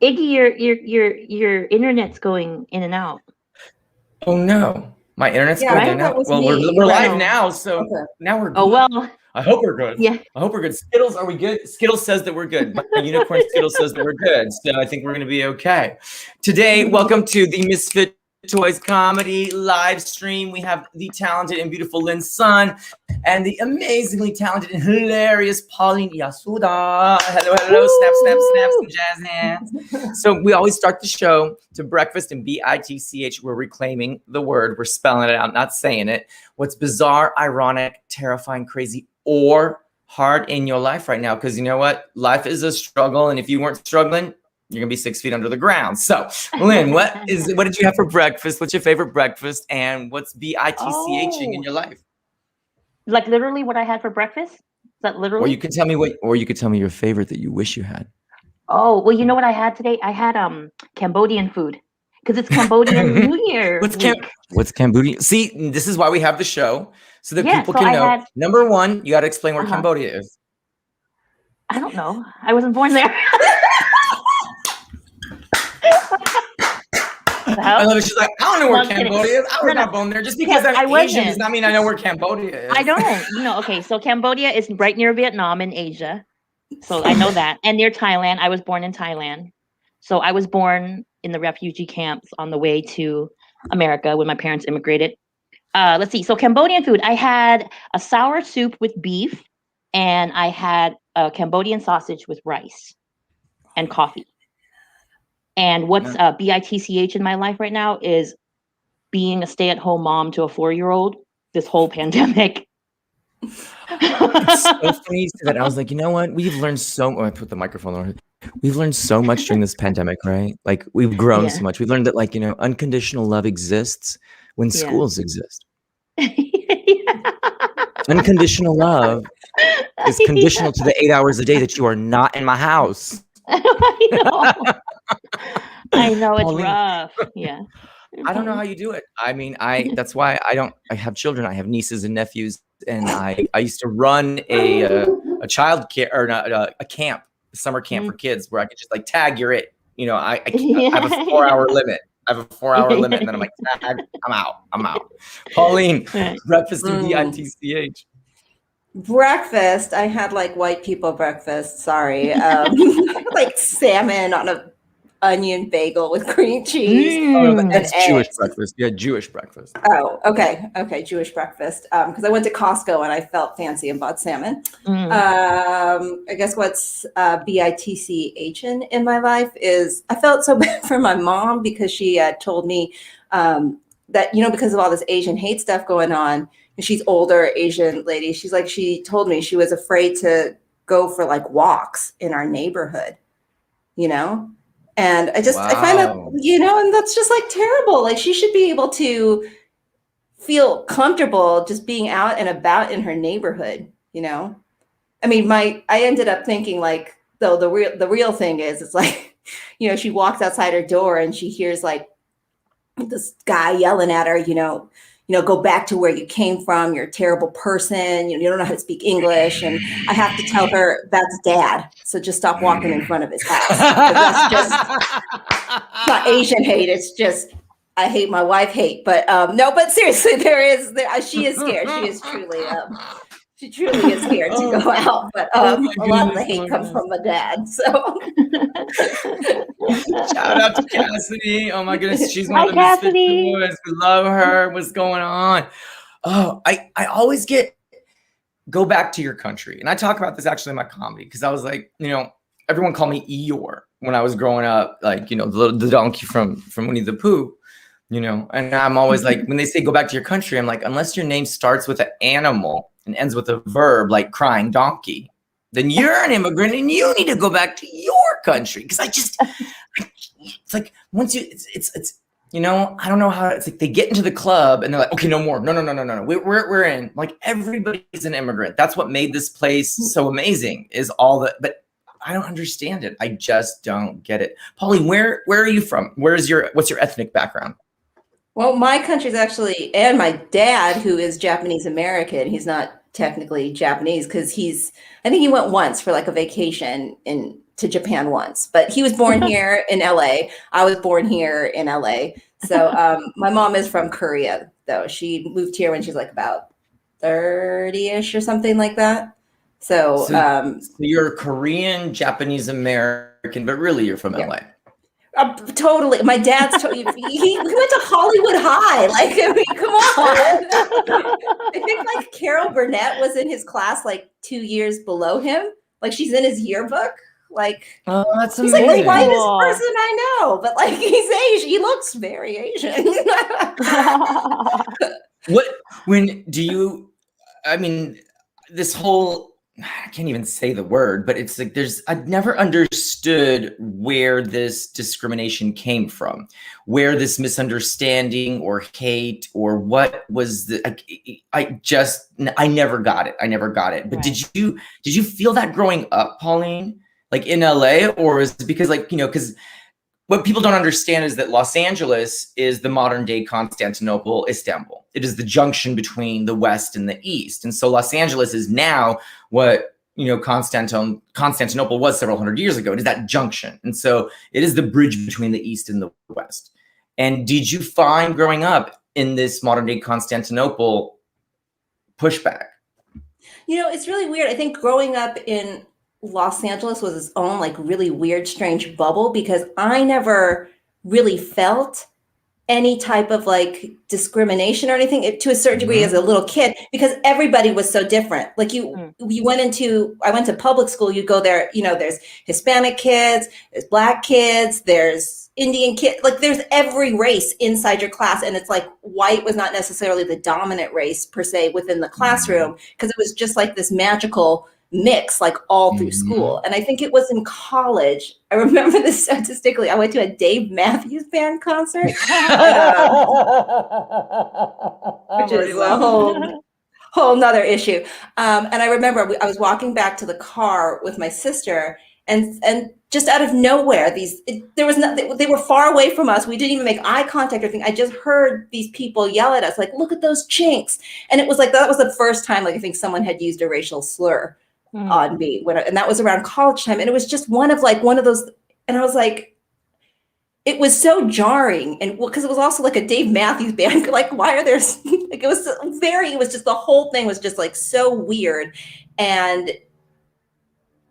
Iggy, your internet's going in and out. Oh no, my internet's going in and out. Well, we're live now, so now we're good. Oh well. I hope we're good. Yeah. I hope we're good. Skittles, are we good? Skittles says that we're good. My unicorn Skittles says that we're good. So I think we're gonna be okay. Today, welcome to the Misfit Toys Comedy live stream. We have the talented and beautiful Lin Sun and the amazingly talented and hilarious Pauline Yasuda. Hello, hello, snap, snap, snap, some jazz hands. So we always start the show to breakfast and BITCH. We're reclaiming the word. We're spelling it out, not saying it. What's bizarre, ironic, terrifying, crazy, or hard in your life right now? Because you know what? Life is a struggle. And if you weren't struggling, you're gonna be 6 feet under the ground. So, Lynn, what did you have for breakfast? What's your favorite breakfast? And what's BITCHing in your life? Like literally what I had for breakfast? Is that literally? Or you can tell me your favorite that you wish you had. Oh, well, you know what I had today? I had Cambodian food. Because it's Cambodian New Year. What's Cambodian? See, this is why we have the show. So that people can know. Number one, you gotta explain where Cambodia is. I don't know. I wasn't born there. I love it. She's like, I don't know where Cambodia is. I was not born there. Just because I'm Asian does not mean I know where Cambodia is. I don't. Okay. So Cambodia is right near Vietnam in Asia. So I know that. And near Thailand. I was born in Thailand. So I was born in the refugee camps on the way to America when my parents immigrated. Let's see. So Cambodian food. I had a sour soup with beef. And I had a Cambodian sausage with rice and coffee. And what's BITCH in my life right now is being a stay-at-home mom to a 4-year-old this whole pandemic. It's so funny that I was like, you know what? We've learned so. I put the microphone on. We've learned so much during this pandemic, right? Like we've grown so much. We learned that, like, unconditional love exists when schools exist. Unconditional love is conditional to the 8 hours a day that you are not in my house. I know it's Pauline, rough. Yeah. I don't know how you do it. I mean, that's why I have children. I have nieces and nephews, and I used to run a child care or a camp, a summer camp for kids where I could just like tag, you're it. I have a 4-hour limit. I have a 4-hour limit, and then I'm like, tag, I'm out. Pauline, breakfast and BITCH. Breakfast, I had like white people breakfast. Sorry, like salmon on a onion bagel with cream cheese. That's Jewish breakfast. Yeah, Jewish breakfast. Oh, okay, Jewish breakfast. Because I went to Costco and I felt fancy and bought salmon. I guess what's BITCH in my life is I felt so bad for my mom because she told me that because of all this Asian hate stuff going on. She's older Asian lady. She told me she was afraid to go for like walks in our neighborhood, and I find that, and that's just like terrible. Like she should be able to feel comfortable just being out and about in her neighborhood, I mean, I ended up thinking like, though the real thing is, it's like, she walks outside her door and she hears like this guy yelling at her, go back to where you came from. You're a terrible person. You don't know how to speak English. And I have to tell her that's dad. So just stop walking in front of his house. That's just not Asian hate. It's just, I hate my wife hate. But no, but seriously, she is scared. She truly is scared to go out. But a lot of the hate comes from my dad. So shout out to Cassidy. Oh my goodness. She's one of the Misfit boys. We love her. What's going on? Oh, I always go back to your country. And I talk about this actually in my comedy because I was like, everyone called me Eeyore when I was growing up, like, the donkey from Winnie the Pooh, and I'm always like, when they say go back to your country, I'm like, unless your name starts with an animal and ends with a verb like crying donkey, then you're an immigrant and you need to go back to your country. Because it's like once it's I don't know how it's like they get into the club and they're like, okay, no more, no, we're in. Like everybody's an immigrant. That's what made this place so amazing is but I don't understand it. I just don't get it. Pauline, where are you from? What's your ethnic background? Well, my country's actually, and my dad, who is Japanese American, he's not technically Japanese because I think he went once for like a vacation in to Japan once, but he was born here in LA. I was born here in LA. So my mom is from Korea, though. She moved here when she's like about 30-ish or something like that. So, So you're Korean, Japanese American, but really you're from LA. Totally. My dad's he went to Hollywood High. Like, I mean, come on. I think like Carol Burnett was in his class like 2 years below him. Like she's in his yearbook. Like, oh, that's he's amazing. like the whitest person I know, but like he's Asian. He looks very Asian. I mean, this whole, I can't even say the word, but it's like I've never understood where this discrimination came from, where this misunderstanding or hate or what was I never got it. I never got it. But did you feel that growing up, Pauline, like in LA, or is it because like, because what people don't understand is that Los Angeles is the modern day Constantinople, Istanbul. It is the junction between the West and the East. And so Los Angeles is now what, Constantinople was several hundred years ago. It is that junction. And so it is the bridge between the East and the West. And did you find growing up in this modern day Constantinople pushback? It's really weird. I think growing up in Los Angeles was its own like really weird, strange bubble because I never really felt any type of like discrimination or anything to a certain degree as a little kid because everybody was so different. Like I went to public school, you go there, there's Hispanic kids, there's Black kids, there's Indian kids, like there's every race inside your class. And it's like white was not necessarily the dominant race per se within the classroom because it was just like this magical mix like all through school. And I think it was in college. I remember this statistically. I went to a Dave Matthews Band concert, which is a whole nother issue. And I remember I was walking back to the car with my sister and just out of nowhere, they were far away from us. We didn't even make eye contact or anything. I just heard these people yell at us, like, look at those chinks. And it was like, that was the first time, like, I think someone had used a racial slur on me and that was around college time. And it was just one of those, and I was like, it was so jarring. And because it was also like a Dave Matthews Band, like, why are there, like, it was just, the whole thing was just like so weird and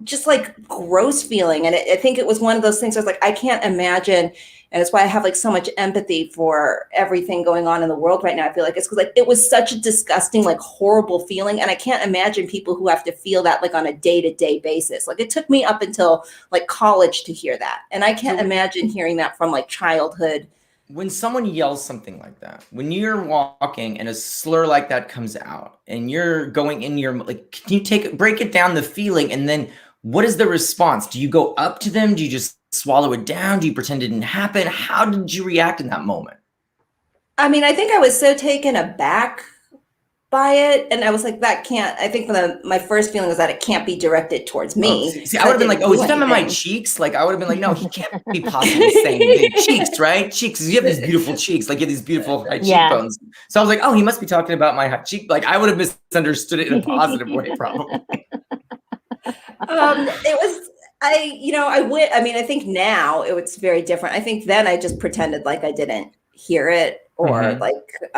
just like gross feeling. And I think it was one of those things I was like, I can't imagine. And it's why I have like so much empathy for everything going on in the world right now. I feel like it's because like it was such a disgusting, like horrible feeling. And I can't imagine people who have to feel that like on a day-to-day basis. Like it took me up until like college to hear that. And I can't imagine hearing that from like childhood. When someone yells something like that, when you're walking and a slur like that comes out and you're going in your, like, can you break it down, the feeling, and then what is the response? Do you go up to them? Do you just swallow it down? Do you pretend it didn't happen? How did you react in that moment? I mean, I think I was so taken aback by it. And I was like, that can't, I think my first feeling was that it can't be directed towards me. Oh, see, I would have been like, oh, is he talking about my cheeks? Like, I would have been like, no, he can't be possibly saying cheeks, right? Cheeks. You have these beautiful cheeks, like you have these beautiful high cheekbones. So I was like, oh, he must be talking about my high cheek. Like, I would have misunderstood it in a positive way, probably. It was, I think now it's very different. I think then I just pretended like I didn't hear it or like, it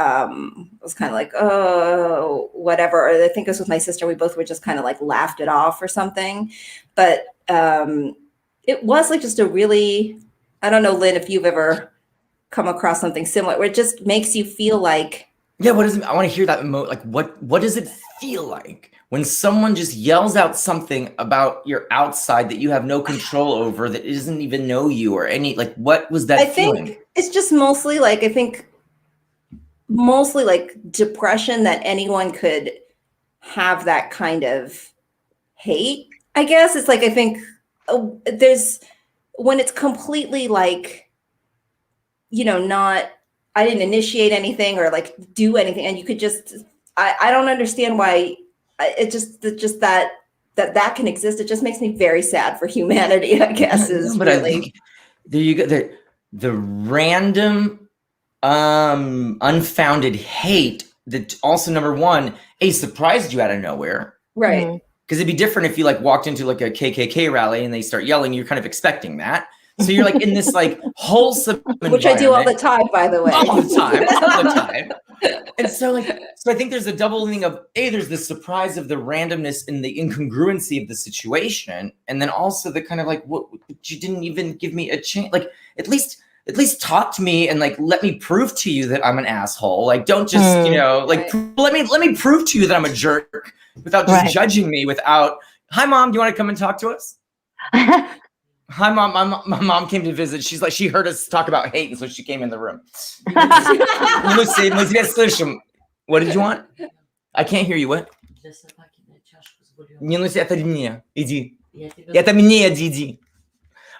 was kind of like, oh, whatever. Or I think it was with my sister. We both were just kind of like laughed it off or something. But it was like just a really, I don't know, Lynn, if you've ever come across something similar where it just makes you feel like. Yeah. What is it? I want to hear that. Like, what does it feel like when someone just yells out something about your outside that you have no control over, that doesn't even know you or any, like, what was that feeling? I think it's just mostly like depression that anyone could have that kind of hate. I guess it's like, I think there's, when it's completely like, not, I didn't initiate anything or like do anything. And you could just, I don't understand why it just that can exist. It just makes me very sad for humanity, I guess, is but really. I think there you go. The random, unfounded hate that also, number one, surprised you out of nowhere. Right. Because it'd be different if you like walked into like a KKK rally and they start yelling, you're kind of expecting that. So you're like in this like wholesome Which I do all the time, by the way. All the time. And so I think there's a doubling of there's the surprise of the randomness and the incongruency of the situation, and then also the kind of like, what, you didn't even give me a chance. Like at least talk to me and like let me prove to you that I'm an asshole. Like don't just let me prove to you that I'm a jerk without just judging me. Without, hi mom, do you want to come and talk to us? Hi, mom. My mom came to visit. She's like, she heard us talk about hate, and so she came in the room. What did you want? I can't hear you. What?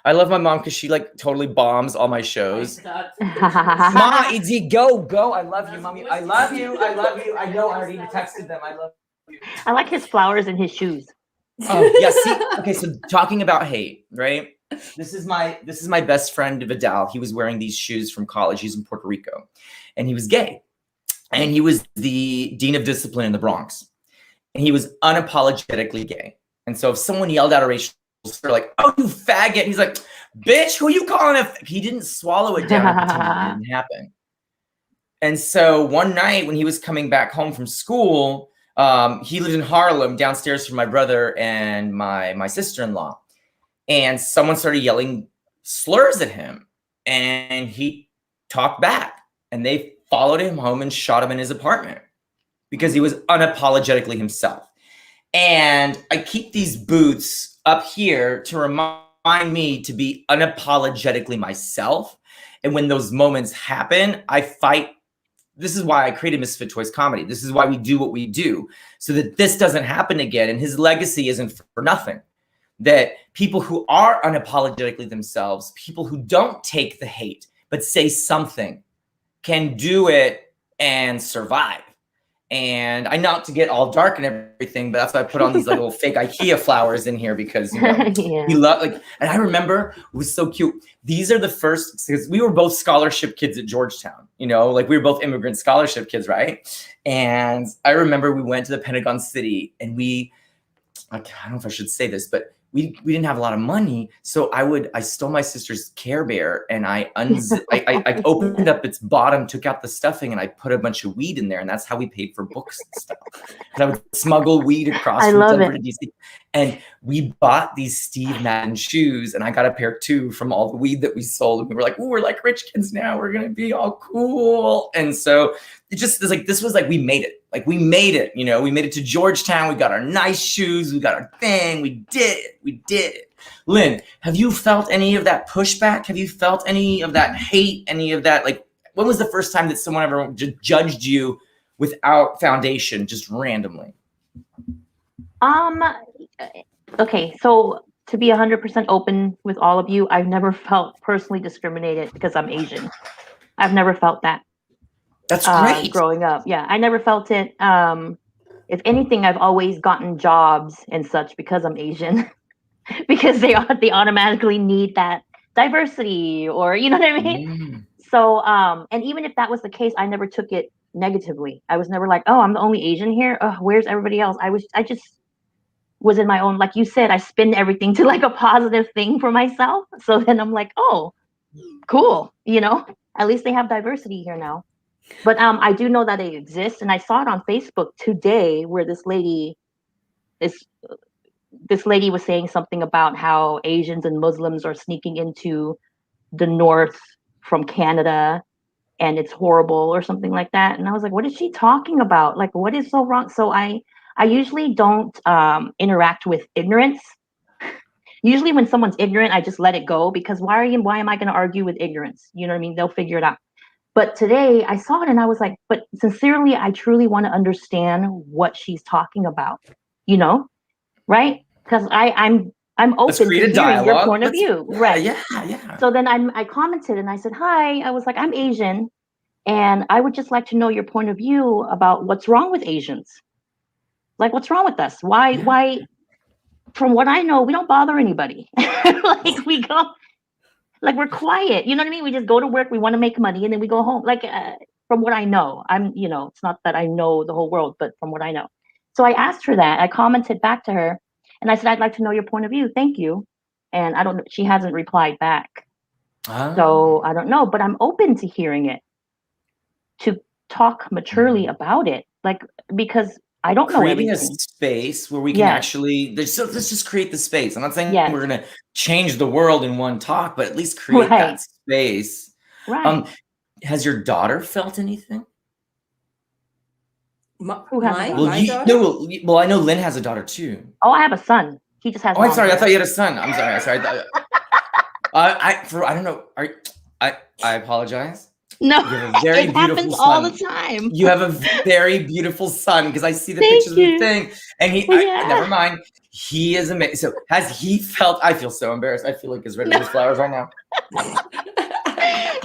I love my mom because she like totally bombs all my shows. Ma, iди, go. I love you, mommy. I love you. I know. I already texted them. I love you. I like his flowers and his shoes. Oh yeah. See, okay. So talking about hate, right? This is my best friend Vidal. He was wearing these shoes from college. He's in Puerto Rico, and he was gay, and he was the dean of discipline in the Bronx, and he was unapologetically gay. And so if someone yelled out a racial slur like, "Oh, you faggot," he's like, "Bitch, who you calling a?" He didn't swallow it down and pretend it didn't happen. And so one night when he was coming back home from school, he lived in Harlem, downstairs from my brother and my sister-in-law. And someone started yelling slurs at him, and he talked back, and they followed him home and shot him in his apartment because he was unapologetically himself. And I keep these boots up here to remind me to be unapologetically myself. And when those moments happen, I fight. This is why I created Misfit Toys Comedy. This is why we do what we do, so that this doesn't happen again. And his legacy isn't for nothing. That people who are unapologetically themselves, people who don't take the hate, but say something, can do it and survive. And I not to get all dark and everything, but that's why I put on these like little fake IKEA flowers in here because we love and I remember it was so cute. These are the first, because we were both scholarship kids at Georgetown, like we were both immigrant scholarship kids, right? And I remember we went to the Pentagon City and I don't know if I should say this, but we didn't have a lot of money. So I stole my sister's Care Bear and I opened up its bottom, took out the stuffing, and I put a bunch of weed in there. And that's how we paid for books and stuff. And I would smuggle weed across from Denver to DC. And we bought these Steve Madden shoes, and I got a pair too from all the weed that we sold. And we were like, "Ooh, we're like rich kids now. We're going to be all cool." And so this was like, we made it. Like we made it, we made it to Georgetown. We got our nice shoes. We got our thing. We did it. Lynn, have you felt any of that pushback? Have you felt any of that hate? Any of that? Like, when was the first time that someone ever judged you without foundation, just randomly? Okay. So to be 100% open with all of you, I've never felt personally discriminated because I'm Asian. I've never felt that. That's great. Growing up. Yeah, I never felt it. If anything, I've always gotten jobs and such because I'm Asian, because they automatically need that diversity, or you know what I mean? So, and even if that was the case, I never took it negatively. I was never like, "Oh, I'm the only Asian here. Oh, where's everybody else?" I just was in my own, like you said, I spin everything to like a positive thing for myself. So then I'm like, "Oh, cool. At least they have diversity here now." But I do know that it exists, and I saw it on Facebook today where this lady was saying something about how Asians and Muslims are sneaking into the North from Canada, and it's horrible or something like that. And I was like, what is she talking about? Like, what is so wrong? So I usually don't interact with ignorance. Usually when someone's ignorant, I just let it go, because why am I going to argue with ignorance? You know what I mean? They'll figure it out. But today I saw it and I was like, but sincerely, I truly want to understand what she's talking about, right? Because I'm open to hearing your point of view. Right. Yeah. So then I commented and I said, "Hi," I was like, "I'm Asian, and I would just like to know your point of view about what's wrong with Asians. Like, what's wrong with us? Why, from what I know, we don't bother anybody." Like we go, like we're quiet, you know what I mean? We just go to work, we want to make money, and then we go home. Like from what I know, it's not that I know the whole world, but from what I know. So I asked her that. I commented back to her, and I said, I'd like to know your point of view. Thank you. And I don't know. She hasn't replied back. So I don't know, but I'm open to hearing it, to talk maturely about it, like, because I don't know creating everything. a space where we can actually let's just create the space. I'm not saying Yes. we're gonna change the world in one talk, but at least create that space. Right. Has your daughter felt anything? Who has a daughter? My daughter? Well, I know Lynn has a daughter too. Oh, I have a son. He just has. Oh, I'm sorry. I thought you had a son. I'm sorry. I don't know. I apologize. No, you have a very it beautiful happens son. all the time. You have a very beautiful son, because I see the Thank pictures of the you. thing, and never mind. He is amazing. So has he felt? I feel so embarrassed. I feel like he's ready with flowers right now.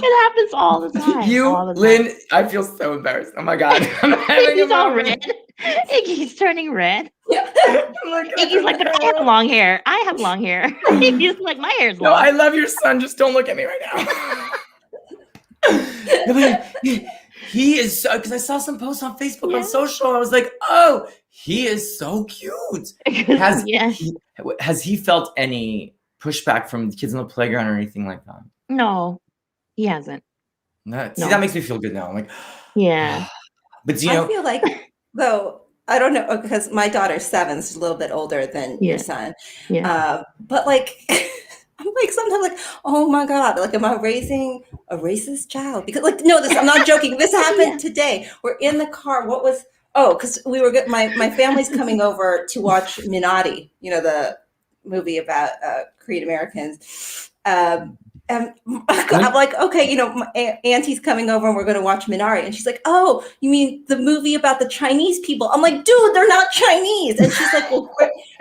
It happens all the time. Lynn, I feel so embarrassed. Oh my God. Iggy's all red. Iggy's turning red. Iggy's like, but I have long hair. I have long hair. Iggy's like, my hair's long. No, I love your son. Just don't look at me right now. He is so, because I saw some posts on Facebook on social. I was like, oh, he is so cute. Has he felt any pushback from the kids on the playground or anything like that? No, he hasn't. No. See, that makes me feel good now. I'm like, yeah. But you know, I feel like, though, I don't know, because my daughter's 7, she's a little bit older than your son. Yeah. But like, I'm like sometimes like, oh my God, like, am I raising a racist child? Because like, no, I'm not joking. This happened today. We're in the car. Because we were my family's coming over to watch Minari, the movie about Korean Americans. And I'm like, okay, my auntie's coming over and we're going to watch Minari. And she's like, oh, you mean the movie about the Chinese people? I'm like, dude, they're not Chinese. And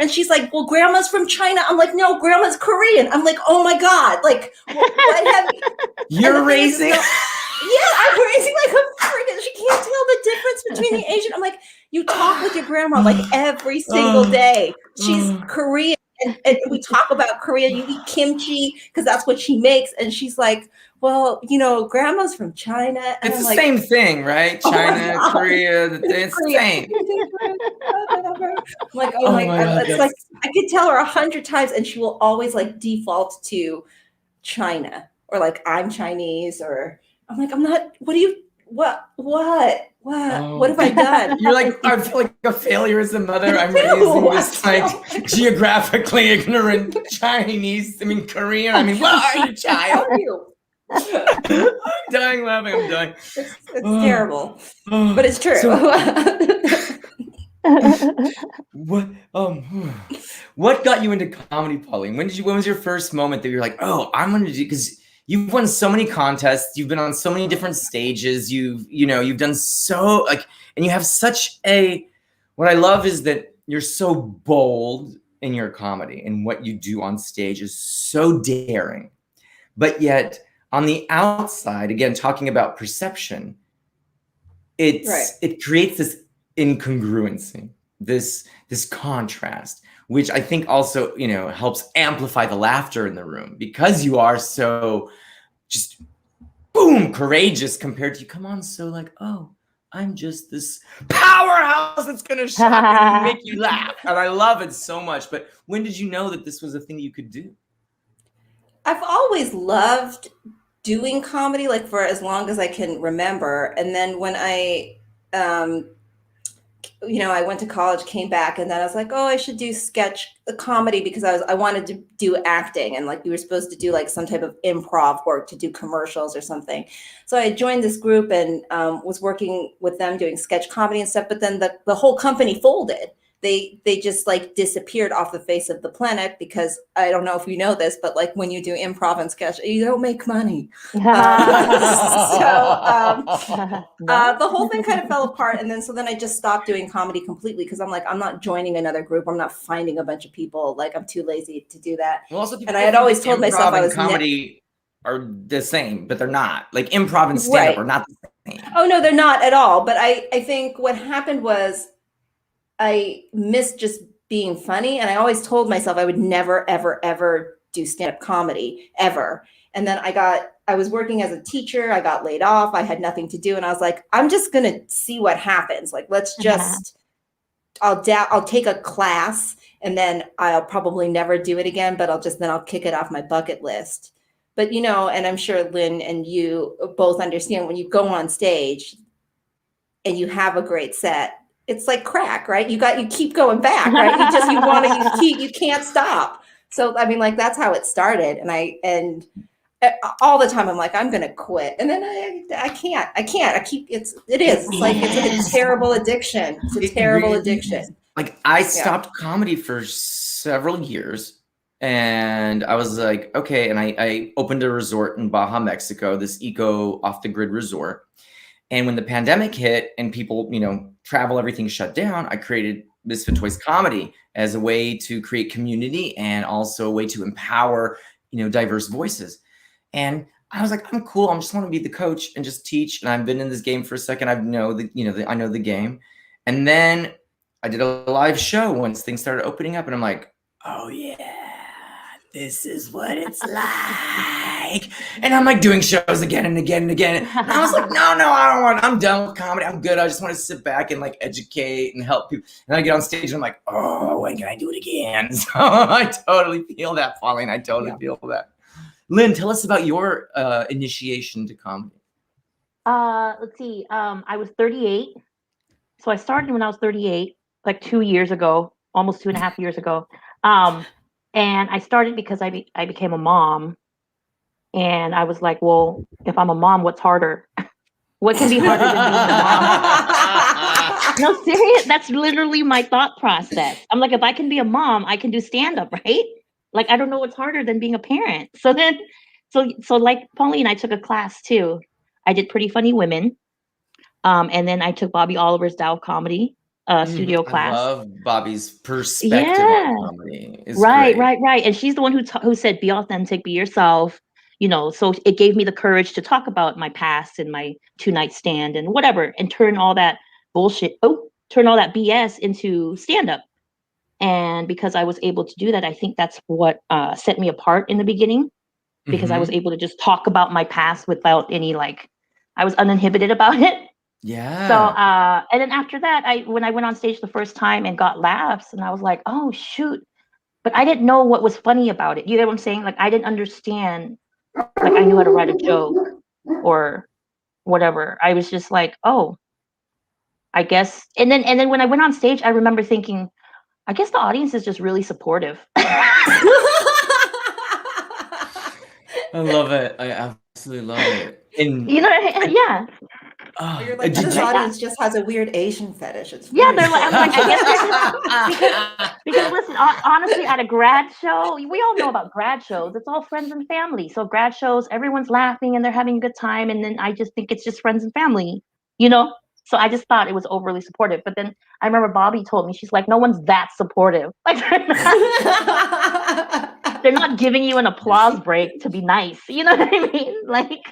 she's like, well, grandma's from China. I'm like, no, grandma's Korean. I'm like, oh my God. Like, what have you're raising? I'm raising like a freaking, she can't tell the difference between the Asian. I'm like, you talk with your grandma like every single day. She's Korean. And we talk about Korea, you eat kimchi because that's what she makes. And she's like, well, grandma's from China. And it's the same thing, right? China, Korea, it's the same. I'm like, oh my God. It's like, I could tell her 100 times and she will always like default to China or like, I'm Chinese, or I'm like, I'm not, what have I done? You're like, I feel like a failure as a mother. I'm raising this like geographically ignorant Korean. What are you, child? I'm dying laughing. I'm dying. It's terrible, but it's true. What got you into comedy, Pauline? When was your first moment that you're like, oh, I'm going to do, because you've won so many contests, you've been on so many different stages, you've done so and you have such what I love is that you're so bold in your comedy, and what you do on stage is so daring. But yet on the outside, again, talking about perception, it creates this incongruency, this contrast, which I think also, helps amplify the laughter in the room, because you are so just boom courageous compared to you come on so like, oh, I'm just this powerhouse that's gonna shock and make you laugh. And I love it so much. But when did you know that this was a thing you could do? I've always loved doing comedy, like for as long as I can remember. And then when I went to college, came back, and then I was like, oh, I should do comedy, because I wanted to do acting, and like we were supposed to do like some type of improv work to do commercials or something. So I joined this group and was working with them doing sketch comedy and stuff. But then the whole company folded. They just like disappeared off the face of the planet, because I don't know if you know this, but like when you do improv and sketch, you don't make money. The whole thing kind of fell apart. And then I just stopped doing comedy completely, because I'm like, I'm not joining another group. I'm not finding a bunch of people. Like, I'm too lazy to do that. Well, also, and I had always told myself I was comedy are the same, but they're not. Like improv and stand-up are not the same. Oh no, they're not at all. But I think what happened was, I missed just being funny. And I always told myself I would never, ever, ever do stand-up comedy, ever. And then I was working as a teacher. I got laid off. I had nothing to do. And I was like, I'm just going to see what happens. Like, let's just I'll take a class and then I'll probably never do it again, but I'll kick it off my bucket list. But, you know, and I'm sure Lynn and you both understand, when you go on stage and you have a great set, it's like crack, right? You keep going back, right? You can't stop. So, I mean, like, that's how it started. And all the time I'm like, I'm going to quit. And then I can't, it's a terrible addiction. It's a terrible addiction. Like, I stopped comedy for several years. And I was like, okay. And I opened a resort in Baja, Mexico, this eco off the grid resort. And when the pandemic hit and people, you know, travel, everything shut down, I created Misfit Toys Comedy as a way to create community and also a way to empower, you know, diverse voices. And I was like, I'm cool. I just want to be the coach and just teach. And I've been in this game for a second. I know the game. And then I did a live show once things started opening up, and I'm like, oh yeah, this is what it's like. And I'm like doing shows again and again and again. And I was like, no, I'm done with comedy. I'm good. I just want to sit back and like educate and help people. And I get on stage and I'm like, oh, when can I do it again? So I totally feel that, Pauline. I totally feel that. Lynn, tell us about your initiation to comedy. Let's see. I was 38. So I started when I was 38, like 2 years ago, almost 2.5 years ago. And I started because I became a mom. And I was like, well, if I'm a mom, what's harder? What can be harder than being a mom? No, serious. That's literally my thought process. I'm like, if I can be a mom, I can do stand-up, right? Like, I don't know what's harder than being a parent. So like Pauline, I took a class too. I did Pretty Funny Women. And then I took Bobby Oliver's Tao Comedy studio class. I love Bobby's perspective on comedy. It's right. great. And she's the one who said, be authentic, be yourself. You know, so it gave me the courage to talk about my past and my 2-night stand and whatever, and turn all that BS into stand-up. And because I was able to do that, I think that's what set me apart in the beginning, because I was able to just talk about my past without any, like, I was uninhibited about it. Yeah. So, and then after that, when I went on stage the first time and got laughs, and I was like, oh, shoot. But I didn't know what was funny about it. You know what I'm saying? Like, I didn't understand, like, I knew how to write a joke or whatever. I was just like, oh, I guess. And then when I went on stage, I remember thinking, I guess the audience is just really supportive. I love it. I absolutely love it. And you know, yeah. You're like, this audience just has a weird Asian fetish. It's they're like, I'm like, I guess because listen, honestly, at a grad show, we all know about grad shows. It's all friends and family. So grad shows, everyone's laughing and they're having a good time, and then I just think it's just friends and family, you know. So I just thought it was overly supportive. But then I remember Bobby told me, she's like, no one's that supportive. Like, they're not giving you an applause break to be nice. You know what I mean? Like,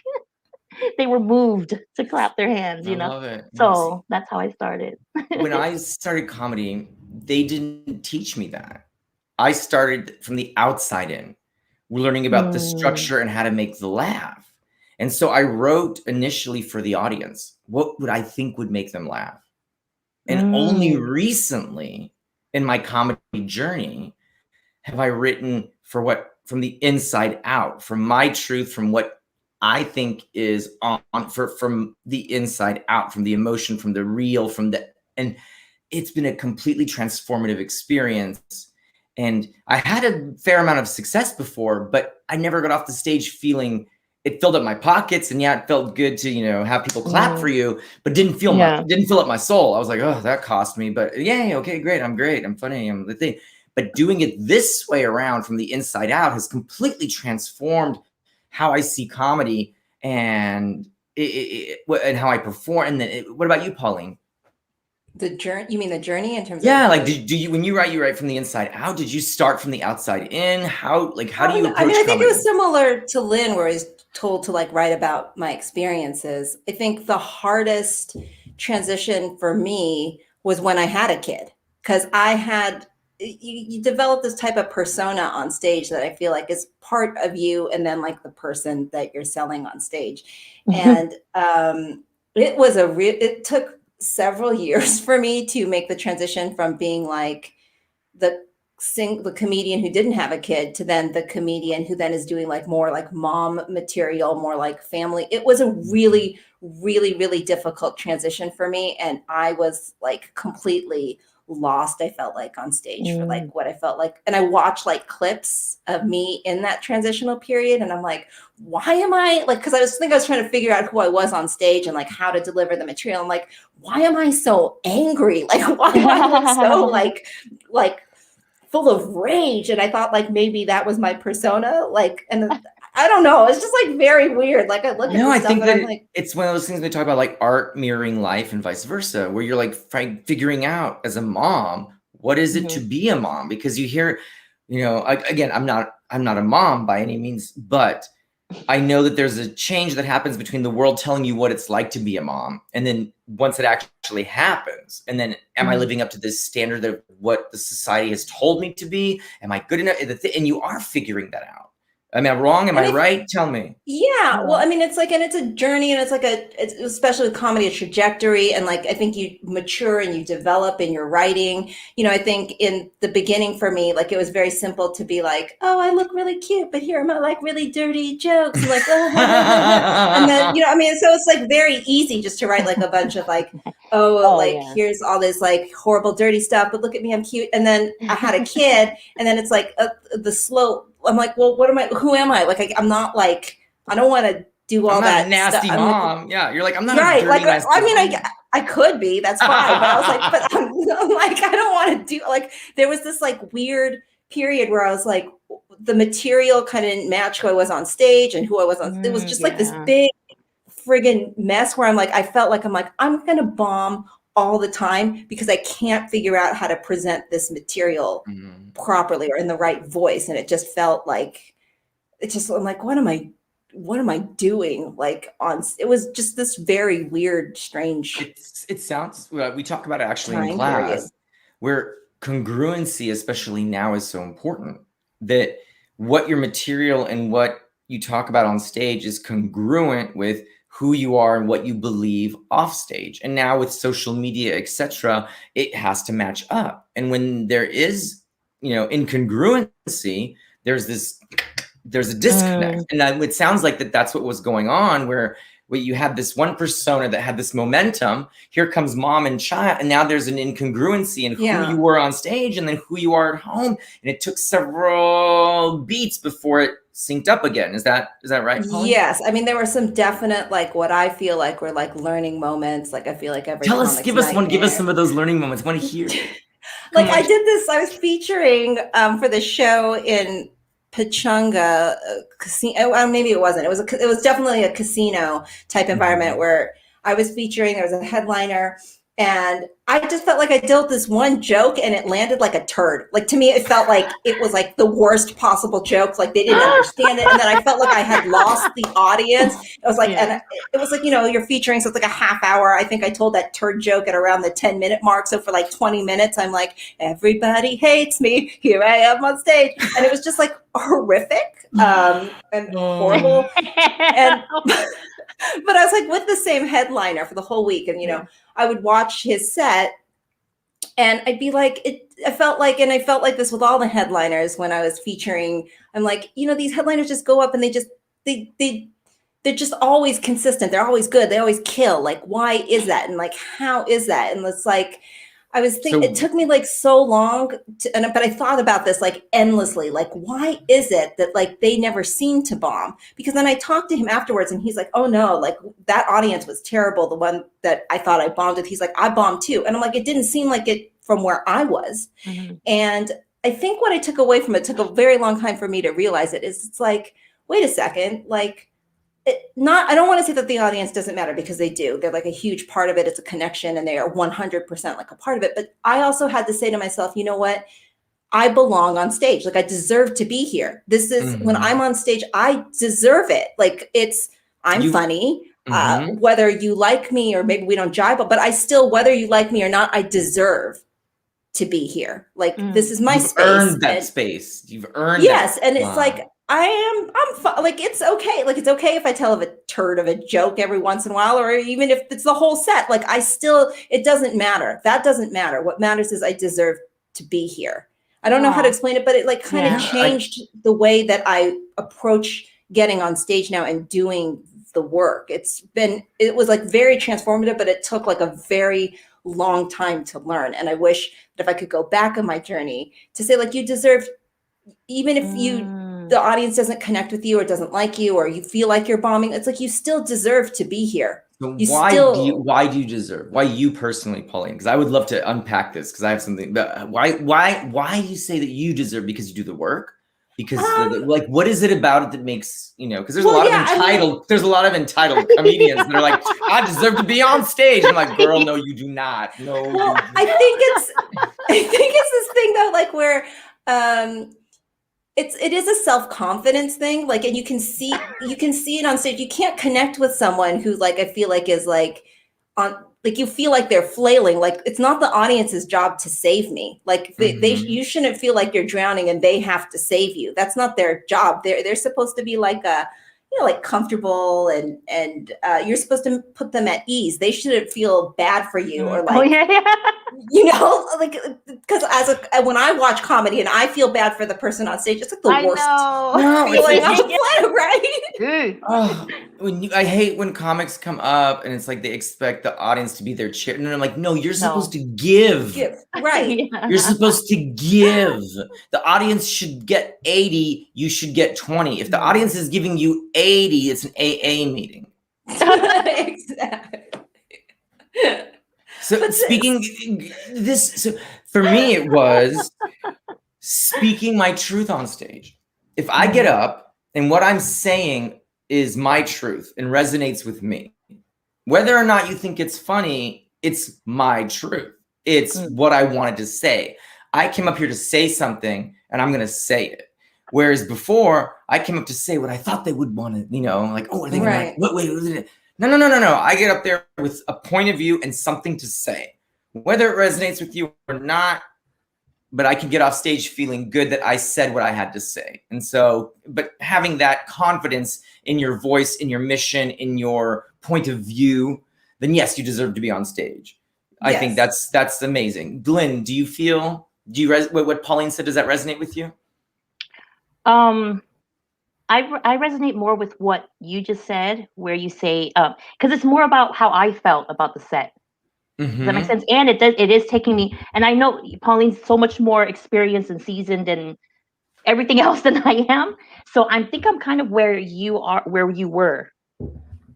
they were moved to clap their hands, you know? I love it. So that's how I started. When I started comedy, they didn't teach me that. I started from the outside in. We're learning about the structure and how to make the laugh. And so I wrote initially for the audience, what would I think would make them laugh? And only recently in my comedy journey have I written from the inside out, from my truth, from what I think is from the inside out, from the emotion, from the real, and it's been a completely transformative experience. And I had a fair amount of success before, but I never got off the stage feeling it filled up my pockets. And yeah, it felt good to, have people clap for you, but didn't fill up my soul. I was like, oh, that cost me, but yeah, okay, great. I'm great. I'm funny. I'm the thing. But doing it this way around from the inside out has completely transformed how I see comedy and and how I perform. And then what about you, Pauline? The journey? You mean the journey in terms of? Yeah, like do you when you write from the inside out? Did you start from the outside in? How do you approach I think comedy? it was similar to Lynn, where he's told to like write about my experiences. I think the hardest transition for me was when I had a kid, because you develop this type of persona on stage that I feel like is part of you, and then like the person that you're selling on stage. And it took several years for me to make the transition from being like the comedian who didn't have a kid to then the comedian who then is doing like more like mom material, more like family. It was a really, really, really difficult transition for me. And I was like completely lost, I felt like, on stage for like what I felt like. And I watched like clips of me in that transitional period. And I'm like, why am I like, because I was trying to figure out who I was on stage and like how to deliver the material. I'm like, why am I so angry? Like, why do I look so like full of rage? And I thought like maybe that was my persona. Like, and I don't know. It's just like very weird. Like I look at this I stuff think and that I'm like, it's one of those things we talk about, like art mirroring life and vice versa, where you're like figuring out as a mom, what is it to be a mom? Because you hear, you know, again, I'm not a mom by any means, but I know that there's a change that happens between the world telling you what it's like to be a mom, and then once it actually happens, and then am I living up to this standard of what the society has told me to be? Am I good enough? And you are figuring that out. Am I wrong? Am I right? Tell me. Yeah. Well, I mean, it's like, and it's a journey, and it's like it's especially with comedy, a trajectory. And like, I think you mature and you develop in your writing. You know, I think in the beginning for me, like it was very simple to be like, oh, I look really cute, but here are my like really dirty jokes. And like, and then, you know, I mean, so it's like very easy just to write like a bunch of like, here's all this like horrible, dirty stuff, but look at me, I'm cute. And then I had a kid, and then it's like the slow, I'm like, well, who am I? Like, I'm not like, I don't want to do all that nasty stuff. mom. Like, yeah. You're like, I'm not right. a dirty, Like, I mean, mom. I could be, that's fine. But I was like, but I'm like, I don't want to do, like, there was this like weird period where I was like, the material kind of didn't match who I was on stage and who I was on. It was just like this big friggin' mess where I'm like, I felt like, I'm going to bomb all the time because I can't figure out how to present this material properly or in the right voice. And it just felt like, I'm like, what am I doing? Like it was just this very weird, strange. It sounds, we talk about it actually in class, where congruency, especially now, is so important, that what your material and what you talk about on stage is congruent with who you are and what you believe off stage. And now with social media, etc., it has to match up. And when there is, you know, incongruency, there's a disconnect. And it sounds like that's what was going on, where you had this one persona that had this momentum. Here comes mom and child, and now there's an incongruency in who you were on stage and then who you are at home. And it took several beats before it synced up again. Is that right, Pauline? Yes. I mean, there were some definite, like, what I feel like were like learning moments. Like, I feel like every give us some of those learning moments. I want to hear. Like, I did this, I was featuring for the show in Pachanga casino. Maybe it wasn't. It was definitely a casino type environment where I was featuring. There was a headliner, and I just felt like I dealt this one joke, and it landed like a turd. Like, to me, it felt like it was like the worst possible joke. Like, they didn't understand it, and then I felt like I had lost the audience. It was like, and it was like, you know, you're featuring, so it's like a half hour. I think I told that turd joke at around the 10-minute mark. So for like 20 minutes, I'm like, everybody hates me. Here I am on stage, and it was just like horrific and horrible. And but I was like with the same headliner for the whole week, and you know, I would watch his set, and I'd be like, I felt like this with all the headliners when I was featuring. I'm like, you know, these headliners just go up and they're just always consistent. They're always good. They always kill. Like, why is that? And like, how is that? And it's like, I was thinking, it took me like so long but I thought about this like endlessly. Like, why is it that like they never seem to bomb? Because then I talked to him afterwards, and he's like, oh no, like that audience was terrible. The one that I thought I bombed with, he's like, I bombed too. And I'm like, it didn't seem like it from where I was. And I think what I took away from it, took a very long time for me to realize it, is it's like, wait a second, like, I don't want to say that the audience doesn't matter, because they do. They're like a huge part of it. It's a connection, and they are 100% like a part of it. But I also had to say to myself, you know what? I belong on stage. Like, I deserve to be here. This is when I'm on stage, I deserve it. Like, I'm funny. Whether you like me or maybe we don't jive, but I still, whether you like me or not, I deserve to be here. Like, this is my space. You've earned that space. You've earned and it's like, Like, it's okay. Like, it's okay if I tell a turd of a joke every once in a while, or even if it's the whole set. Like, it doesn't matter. That doesn't matter. What matters is I deserve to be here. I don't know how to explain it, but it like kind of changed the way that I approach getting on stage now and doing the work. It was like very transformative, but it took like a very long time to learn. And I wish that if I could go back on my journey to say, like, you deserve, even if the audience doesn't connect with you or doesn't like you, or you feel like you're bombing, it's like, you still deserve to be here. So why do you deserve? Why you personally, Pauline? Because I would love to unpack this, because I have something. But why do you say that you deserve? Because you do the work? Because like, what is it about it that makes, because there's a lot of entitled comedians that are like, I deserve to be on stage. I'm like, girl, no, you do not. No, well, I think it's this thing though, like, where it is a self-confidence thing, like, and you can see it on stage. You can't connect with someone who, like, I feel like is like on, like, you feel like they're flailing. Like, it's not the audience's job to save me. Like, you shouldn't feel like you're drowning and they have to save you. That's not their job. They're supposed to be like like comfortable, and you're supposed to put them at ease. They shouldn't feel bad for you, or like, like, because when I watch comedy and I feel bad for the person on stage, it's like the worst feeling on the planet, right? I hate when comics come up and it's like they expect the audience to be their chair, and I'm like, no, you're supposed to give. Right? You're supposed to give. The audience should get 80. You should get 20. If the audience is giving you 80, it's an AA meeting. Exactly. So for me, it was speaking my truth on stage. If I get up and what I'm saying is my truth and resonates with me, whether or not you think it's funny, it's my truth. It's what I wanted to say. I came up here to say something, and I'm going to say it. Whereas before, I came up to say what I thought they would want to, like, oh, are they going to, wait. No. I get up there with a point of view and something to say, whether it resonates with you or not, but I can get off stage feeling good that I said what I had to say. And so, but having that confidence in your voice, in your mission, in your point of view, then yes, you deserve to be on stage. Yes. I think that's amazing. Glenn, what Pauline said, does that resonate with you? I resonate more with what you just said, where you say, because it's more about how I felt about the set. Does that make sense? And it is taking me, and I know Pauline's so much more experienced and seasoned and everything else than I am. So I think I'm kind of where you were,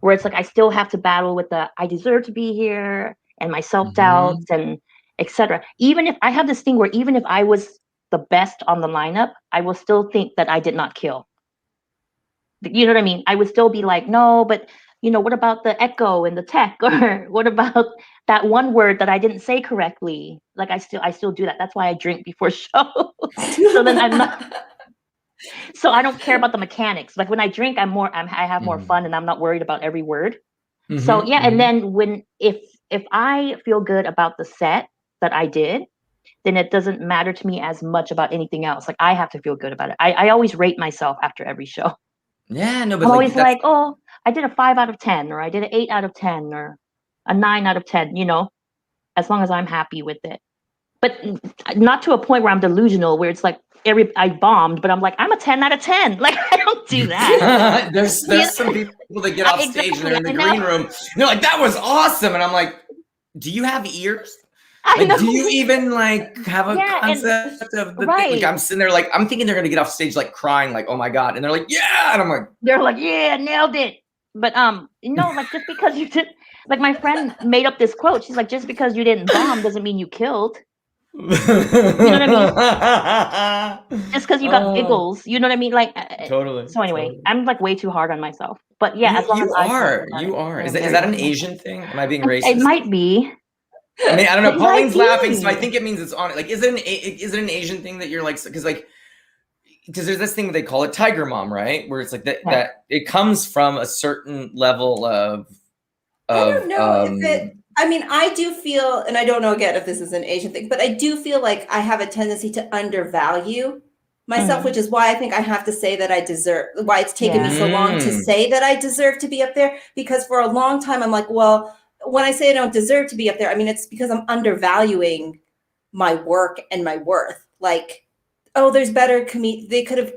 where it's like, I still have to battle with I deserve to be here, and my self-doubts and etc. Even if I have this thing where even if I was the best on the lineup, I will still think that I did not kill. You know what I mean? I would still be like, no, but what about the echo and the tech, or what about that one word that I didn't say correctly? Like, I still do that. That's why I drink before show. So then I'm not. So I don't care about the mechanics. Like, when I drink, I have more fun, and I'm not worried about every word. So yeah, and then if I feel good about the set that I did, then it doesn't matter to me as much about anything else. Like, I have to feel good about it. I always rate myself after every show. Yeah, no, but I'm always like, oh, I did a 5 out of 10, or I did an 8 out of 10, or a 9 out of 10, as long as I'm happy with it. But not to a point where I'm delusional, where it's like I bombed, but I'm like, I'm a 10 out of 10. Like, I don't do that. There's some people that get off stage and they're in the green room. And they're like, that was awesome. And I'm like, do you have ears? Like, do you even have a concept of the thing? Like, I'm sitting there I'm thinking they're gonna get off stage crying, like, oh my God. And they're like, yeah. And I'm like, they're like, yeah, nailed it. But just because you did, like, my friend made up this quote. She's like, just because you didn't bomb doesn't mean you killed. You know what I mean? Just because you got giggles, you know what I mean? Like, totally. So anyway, I'm like way too hard on myself. But yeah, as long as you are. Is that an Asian thing? Am I being racist? It might be. I mean, I don't know. Pauline's laughing, so I think it means it's on. Like, is it an Asian thing that you're like, because there's this thing they call it Tiger Mom, right? Where it's like that it comes from a certain level of I don't know if it. I mean, I do feel, and I don't know again if this is an Asian thing, but I do feel like I have a tendency to undervalue myself, which is why I think I have to say that I deserve, why it's taken me so long to say that I deserve to be up there. Because for a long time, I'm like, well, when I say I don't deserve to be up there, I mean, it's because I'm undervaluing my work and my worth. Like, oh, there's better they could have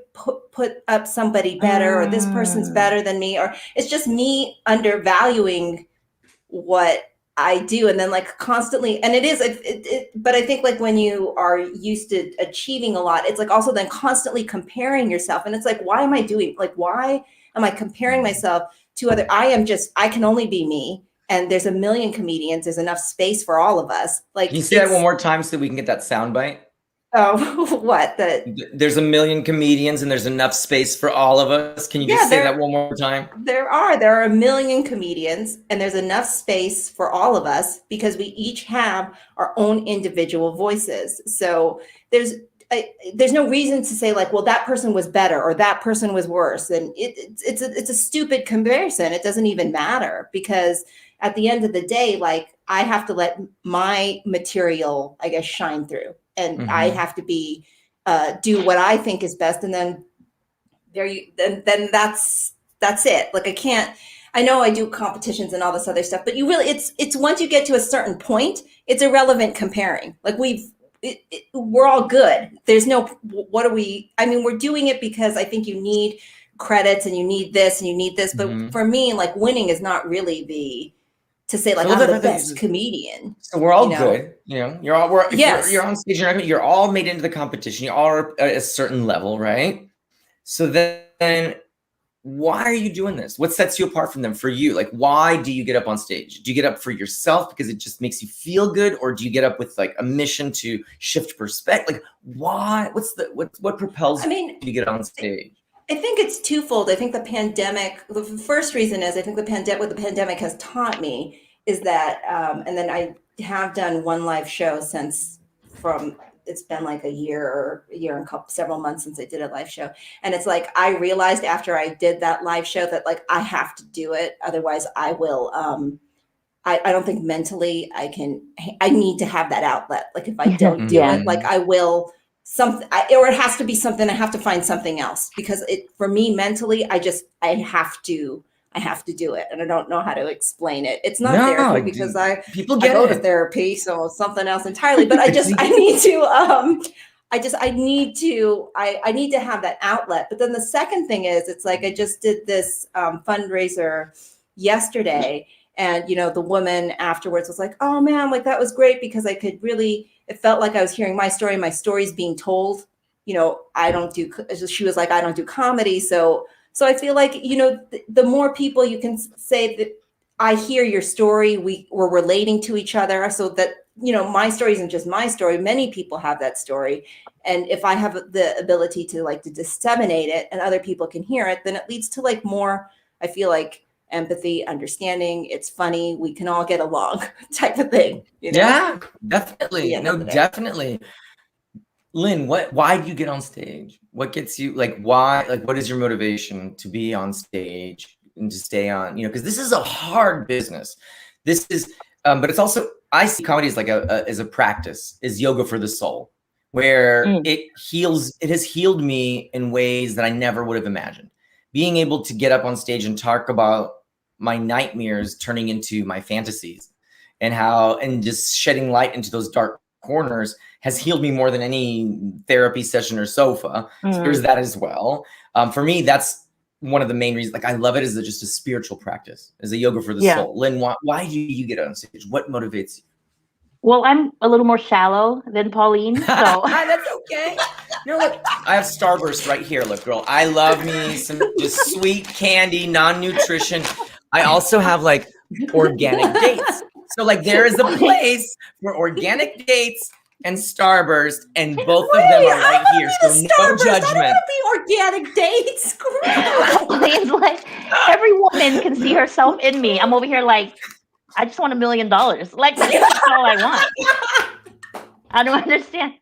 put up somebody better, or this person's better than me, or it's just me undervaluing what I do. And then like constantly, and it is, but I think like when you are used to achieving a lot, it's like also then constantly comparing yourself. And it's like, why am I comparing myself to other? I can only be me. And there's a million comedians. There's enough space for all of us. Like, can you say that one more time so we can get that soundbite? Oh, what? There's a million comedians and there's enough space for all of us. Can you just say that one more time? There are a million comedians and there's enough space for all of us because we each have our own individual voices. So there's no reason to say like, well, that person was better or that person was worse. And it's a stupid comparison. It doesn't even matter because at the end of the day, like I have to let my material, I guess, shine through. And I have to do what I think is best. And then then that's it. Like I know I do competitions and all this other stuff, but it's once you get to a certain point, it's irrelevant comparing. Like we're all good. There's no, we're doing it because I think you need credits and you need this and you need this. But for me, like winning is not really to say like I'm the best comedian. So we're all good, you're on stage, you're all made into the competition, you all are at a certain level, right? So then why are you doing this? What sets you apart from them for you? Like, why do you get up on stage? Do you get up for yourself because it just makes you feel good? Or do you get up with like a mission to shift perspective? Like why, what propels you to get on stage? I think it's twofold. I think the first reason is I think what the pandemic has taught me is that, and then I have done one live show it's been like a year and several months since I did a live show. And it's like, I realized after I did that live show that like, I have to do it. Otherwise I will, I don't think mentally I need to have that outlet. Like if I don't do it, like I will, or it has to be something, I have to find something else because for me mentally, I have to do it. And I don't know how to explain it. It's not therapy because I go to therapy. So it's something else entirely, but I need to have that outlet. But then the second thing is, it's like, I just did this fundraiser yesterday. And, the woman afterwards was like, oh man, like that was great because it felt like I was hearing my story's being told, she was like, I don't do comedy. So I feel like, the more people you can say that I hear your story, we're relating to each other so that, my story isn't just my story. Many people have that story. And if I have the ability to disseminate it and other people can hear it, then it leads to like more, I feel like, empathy, understanding. It's funny. We can all get along type of thing. Yeah, definitely. No, definitely. Lynn, why do you get on stage? What gets you what is your motivation to be on stage and to stay on, because this is a hard business. This is, but it's also, I see comedy as as a practice, is yoga for the soul, where it has healed me in ways that I never would have imagined. Being able to get up on stage and talk about my nightmares turning into my fantasies and just shedding light into those dark corners has healed me more than any therapy session or sofa. So there's that as well. For me, that's one of the main reasons. Like I love it as just a spiritual practice, as a yoga for the soul. Lynn, why do you get on stage? What motivates you? Well, I'm a little more shallow than Pauline, so that's okay. Look, I have Starburst right here. Look, girl, I love me some just sweet candy, non-nutrition. I also have like organic dates. So like there is a place for organic dates and Starburst, and both of them are right here. So no judgment. I don't be organic dates. Pauline's like, every woman can see herself in me. I'm over here like, I just want $1 million. Like that's all I want. I don't understand.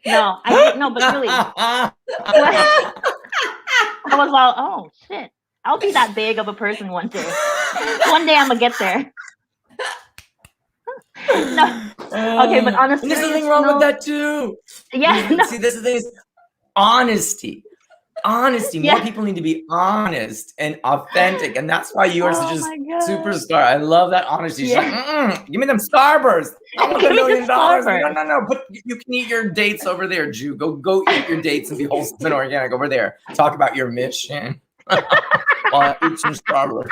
No, but really, I was all, oh shit, I'll be that big of a person one day. One day I'm gonna get there. No, okay, but honestly, there's nothing wrong with that too. Yeah, See, this is the thing is, honesty. Honesty. Yeah. More people need to be honest and authentic, and that's why you are such a my God. superstar. I love that honesty. She's Yeah. like, give me them Starbursts. I want Give $1 me the million. Starburst. No. But you can eat your dates over there, Jew. Go eat your dates and be wholesome and organic over there. Talk about your mission. While I eat some Starburst.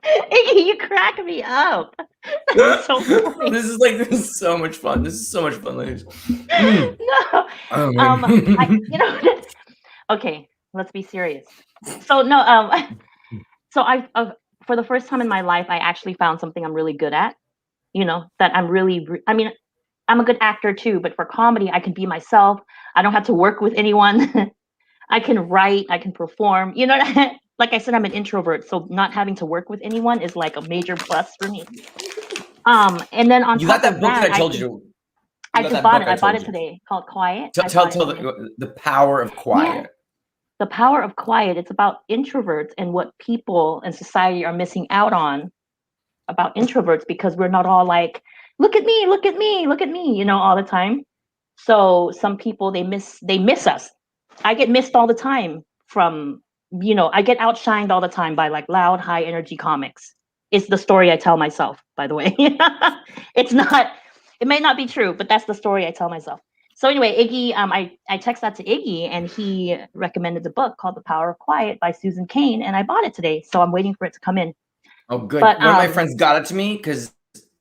Iggy, you crack me up. That's so funny. This is so much fun. This is so much fun, ladies. No. Oh, man. Okay, let's be serious. So no, so I for the first time in my life, I actually found something I'm really good at. That I'm really. I mean, I'm a good actor too, but for comedy, I can be myself. I don't have to work with anyone. I can write. I can perform. Like I said, I'm an introvert, so not having to work with anyone is like a major plus for me. And then on You top got that of book that, that I told you. I just bought it. I bought it today, called Quiet. Tell the power of quiet. Yeah. The power of quiet. It's about introverts and what people and society are missing out on about introverts, because we're not all like, look at me, look at me, look at me, all the time. So some people, they miss us. I get missed all the time from, I get outshined all the time by like loud, high energy comics. It's the story I tell myself, by the way. It may not be true, but that's the story I tell myself. So anyway, Iggy, I text that to Iggy, and he recommended the book called The Power of Quiet by Susan Kane, and I bought it today. So I'm waiting for it to come in. Oh, good. But, one of my friends got it to me because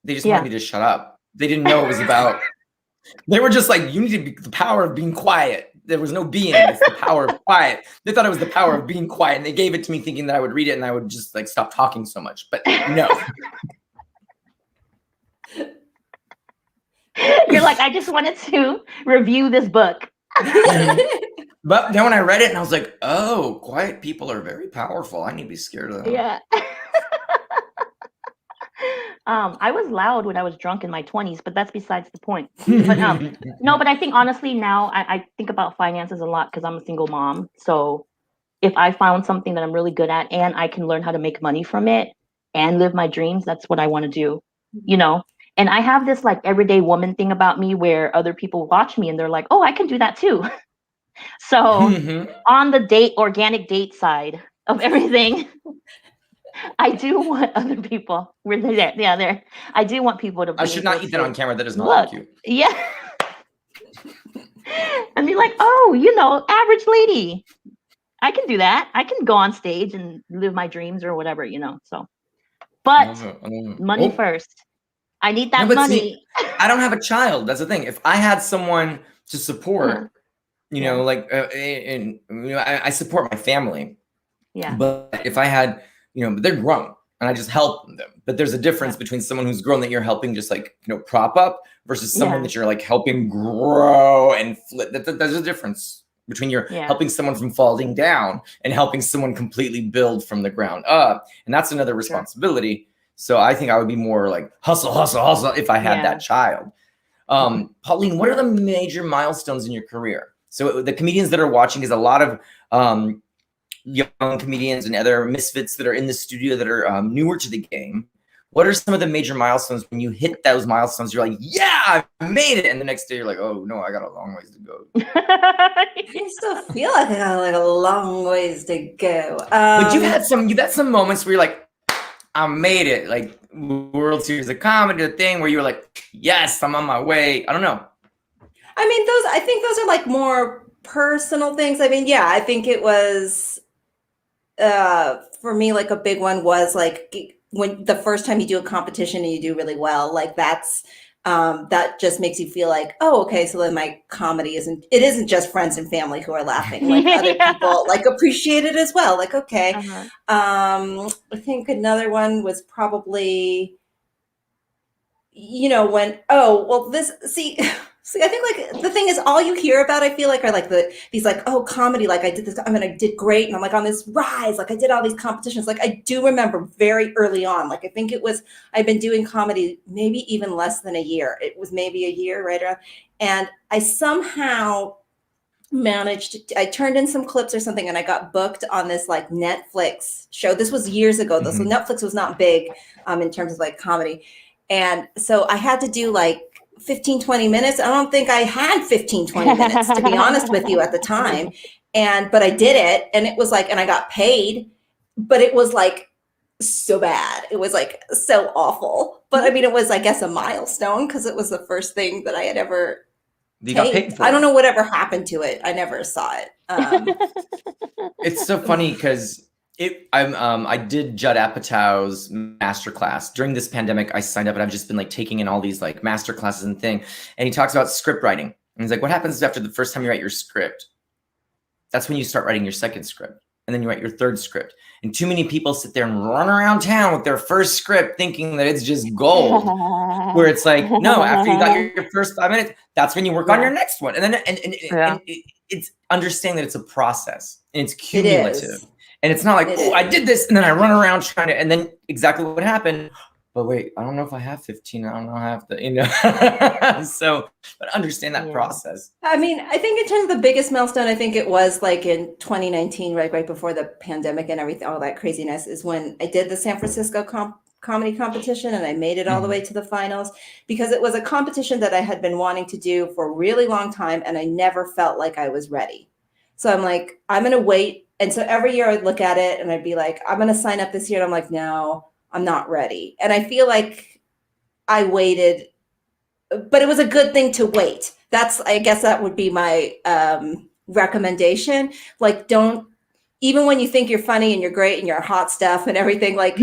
they just wanted me to shut up. They didn't know it was about. They were just like, you need to be the power of being quiet. There was no being. It's the power of quiet. They thought it was the power of being quiet, and they gave it to me thinking that I would read it and I would just like stop talking so much. But no. You're like, I just wanted to review this book. But then when I read it, and I was like, oh, quiet people are very powerful. I need to be scared of them. Yeah. I was loud when I was drunk in my 20s, but that's besides the point. But no, but I think honestly now I think about finances a lot because I'm a single mom. So if I found something that I'm really good at and I can learn how to make money from it and live my dreams, that's what I want to do, And I have this like everyday woman thing about me where other people watch me and they're like, oh, I can do that too. So on the organic date side of everything, I do want other people. We're there. Yeah, there. I do want people to. I should not eat that on camera. That is not look, cute. Yeah. And be like, oh, average lady. I can do that. I can go on stage and live my dreams or whatever, So, but money first. I need that money. See, I don't have a child. That's the thing. If I had someone to support, I support my family. Yeah. But if I had, they're grown and I just help them. But there's a difference between someone who's grown that you're helping just like, prop up versus someone that you're like helping grow and flip. There's a difference between helping someone from falling down and helping someone completely build from the ground up. And that's another responsibility. So I think I would be more like hustle if I had that child. Pauline, what are the major milestones in your career? So the comedians that are watching is a lot of young comedians and other misfits that are in the studio that are newer to the game. What are some of the major milestones? When you hit those milestones, you're like, yeah, I made it. And the next day you're like, oh no, I got a long ways to go. I still feel like I got like a long ways to go. But you've had some moments where you're like, I made it, like World Series of Comedy, the thing where you were like, yes, I'm on my way. I don't know. I think those are like more personal things. I think it was, for me, like a big one was like when the first time you do a competition and you do really well, like that's, that just makes you feel like, oh, okay, so then my comedy isn't just friends and family who are laughing, like other people like appreciate it as well. Like, okay. I think another one was probably, when, I think like the thing is all you hear about, I feel like, are like these like, oh, comedy, like I did this, I did great. And I'm like on this rise, like I did all these competitions. Like I do remember very early on, like I think I've been doing comedy maybe even less than a year. It was maybe a year right around. And I somehow I turned in some clips or something and I got booked on this like Netflix show. This was years ago though. So Netflix was not big in terms of like comedy. And so I had to do like 15, 20 minutes. I don't think I had 15, 20 minutes, to be honest with you, at the time. But I did it, and it was like, and I got paid, but it was like so bad. It was like so awful. But I mean, it was, I guess, a milestone because it was the first thing that I had ever got paid for. I don't know whatever happened to it. I never saw it. It's so funny because I did Judd Apatow's masterclass during this pandemic. I signed up and I've just been like taking in all these like master classes and thing. And he talks about script writing. And he's like, what happens after the first time you write your script? That's when you start writing your second script. And then you write your third script. And too many people sit there and run around town with their first script thinking that it's just gold. Where it's like, no, after you got your first 5 minutes, that's when you work on your next one. And then and it's understanding that it's a process and it's cumulative. And it's not like, oh, I did this and then I run around trying to, and then exactly what happened. But wait, I don't know if I have 15. I don't know how to, so, but understand that process. I mean, I think in terms of the biggest milestone, I think it was like in 2019, right before the pandemic and everything, all that craziness, is when I did the San Francisco comedy competition and I made it all the way to the finals, because it was a competition that I had been wanting to do for a really long time. And I never felt like I was ready. So I'm like, I'm going to wait. And so every year I'd look at it and I'd be like, I'm going to sign up this year. And I'm like, no, I'm not ready. And I feel like I waited, but it was a good thing to wait. I guess that would be my recommendation. Like, don't, even when you think you're funny and you're great and you're hot stuff and everything, like,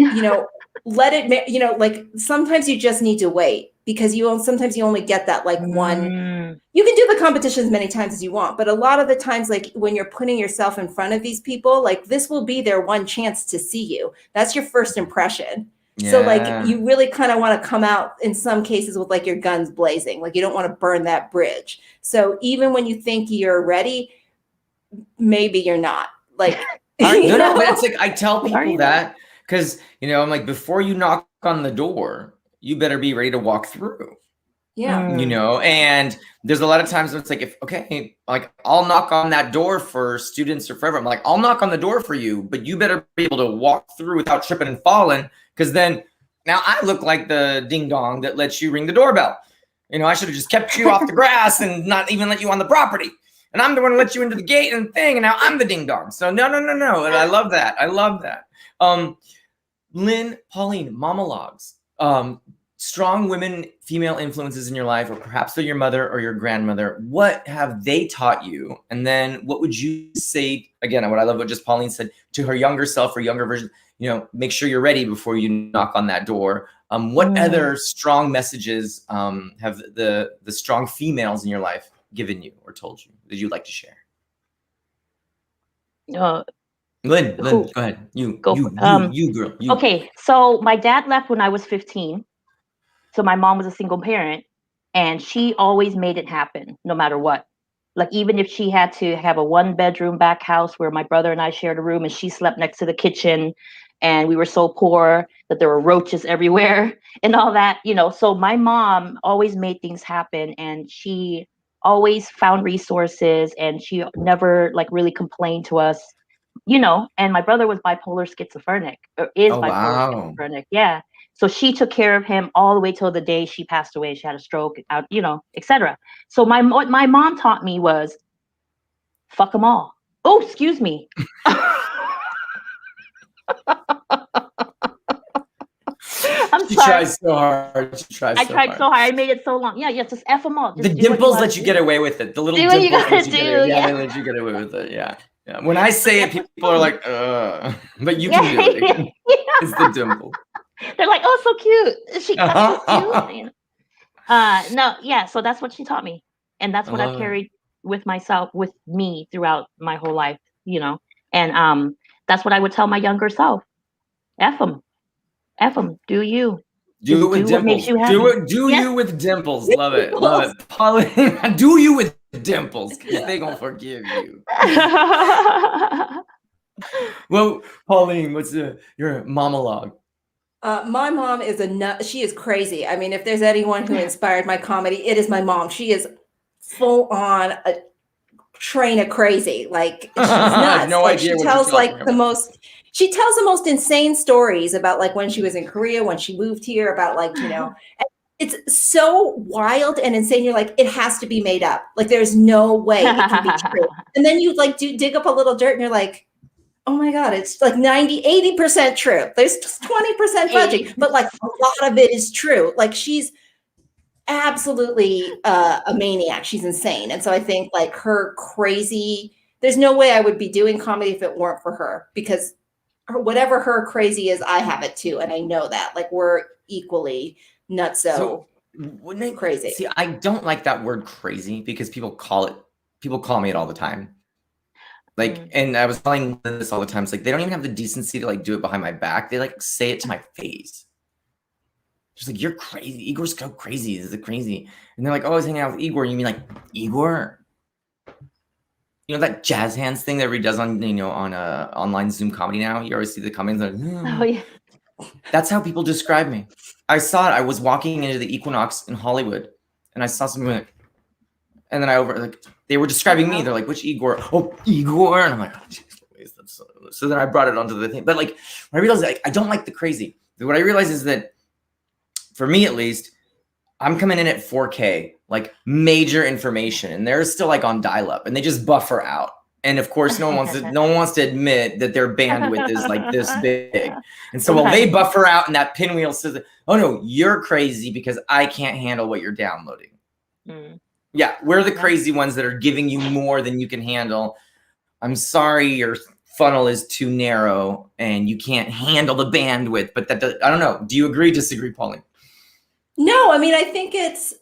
let it, like sometimes you just need to wait, because sometimes you only get that like one. You can do the competitions many times as you want, but a lot of the times, like when you're putting yourself in front of these people, like this will be their one chance to see you. That's your first impression. Yeah. So like you really kind of want to come out in some cases with like your guns blazing. Like you don't want to burn that bridge. So even when you think you're ready, maybe you're not. Like but it's like I tell people that because I'm like, before you knock on the door, you better be ready to walk through. Yeah. And there's a lot of times when it's like, I'll knock on that door for students or forever. I'm like, I'll knock on the door for you, but you better be able to walk through without tripping and falling. Because then now I look like the ding dong that lets you ring the doorbell. I should have just kept you off the grass and not even let you on the property. And I'm the one to let you into the gate and thing. And now I'm the ding dong. So no. And I love that. Lynn, Pauline, monologues. Strong women, female influences in your life, or perhaps they're your mother or your grandmother. What have they taught you? And then what would you say, again, what I love what just Pauline said, to her younger self or younger version, make sure you're ready before you knock on that door. What other strong messages have the strong females in your life given you or told you that you'd like to share? Lynn, go ahead. You girl. You. Okay, so my dad left when I was 15. So my mom was a single parent, and she always made it happen no matter what. Like even if she had to have a 1-bedroom back house where my brother and I shared a room and she slept next to the kitchen, and we were so poor that there were roaches everywhere and all that, So my mom always made things happen, and she always found resources, and she never like really complained to us, and my brother was bipolar schizophrenic, or is schizophrenic. Yeah. So she took care of him all the way till the day she passed away. She had a stroke, etc. So what my mom taught me was, fuck them all. Oh, excuse me. I'm she sorry. Tries so hard. I tried so hard. I made it so long. Yeah, just F them all. Just the dimples let you get away with it. The little dimples let you get away with it. Yeah. When I say it, people are like, but you can do it. It's the dimple. They're like, oh, so cute. She got so cute. No, yeah. So that's what she taught me, and that's what I've carried with me throughout my whole life. And that's what I would tell my younger self. F them. Do you? Do it with dimples. What makes you happy. Do you with dimples. Love it. Pauline, do you with dimples, because they gonna forgive you. Well, Pauline, what's your monologue? My mom is she is crazy. I mean, if there's anyone who inspired my comedy, it is my mom. She is full on a train of crazy. Like she's nuts. No idea. She tells she tells the most insane stories about like when she was in Korea, when she moved here, about like, and it's so wild and insane. You're like, it has to be made up. Like, there's no way it can be true. And then you like dig up a little dirt and you're like, oh my God, it's like 80% true. There's just 20% fudging, but like a lot of it is true. Like, she's absolutely a maniac. She's insane. And so I think like her crazy, there's no way I would be doing comedy if it weren't for her, because whatever her crazy is, I have it too. And I know that, like, we're equally nutso crazy. See, I don't like that word crazy because people call me it all the time. Like, and I was telling this all the time. It's like, they don't even have the decency to like do it behind my back. They like say it to my face. Just like, you're crazy. Igor's so crazy. This is crazy. And they're like, oh, I was hanging out with Igor. You mean like Igor? You know that jazz hands thing that everybody does on, on online Zoom comedy now? You always see the comments like, oh yeah. That's how people describe me. I saw it. I was walking into the Equinox in Hollywood and I saw something like, and then they were describing me. They're like, which Igor? Oh, Igor. And I'm like, oh, geez, that's so then I brought it onto the thing. But like, when I realized, like, I don't like the crazy. What I realized is that, for me at least, I'm coming in at 4K, like major information, and they're still like on dial-up, and they just buffer out. And of course, no one wants to admit that their bandwidth is like this big. And so while they buffer out, and that pinwheel says, "Oh no, you're crazy because I can't handle what you're downloading." Mm. Yeah, we're the crazy ones that are giving you more than you can handle. I'm sorry, your funnel is too narrow, and you can't handle the bandwidth. But I don't know. Do you agree? Disagree, Pauline? No, I mean, I think it's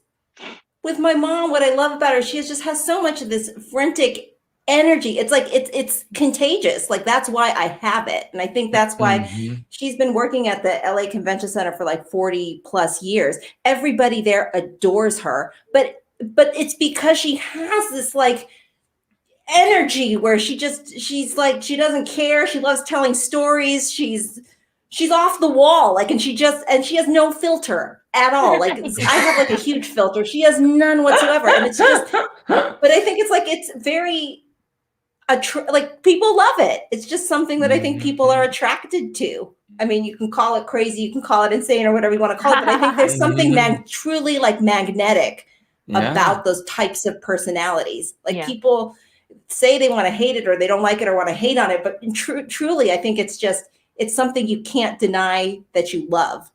with my mom. What I love about her, she just has so much of this frantic energy. It's like it's contagious. Like, that's why I have it, and I think that's why she's been working at the LA Convention Center for like 40 plus years. Everybody there adores her, but it's because she has this like energy where she's like, she doesn't care. She loves telling stories. She's off the wall, like, and she has no filter at all. Like, I have like a huge filter. She has none whatsoever. And it's just, but I think it's like, it's very, like, people love it. It's just something that I think people are attracted to. I mean, you can call it crazy, you can call it insane, or whatever you want to call it, but I think there's something truly like magnetic about those types of personalities. Like, people say they want to hate it or they don't like it or want to hate on it, but truly, I think it's something you can't deny that you love.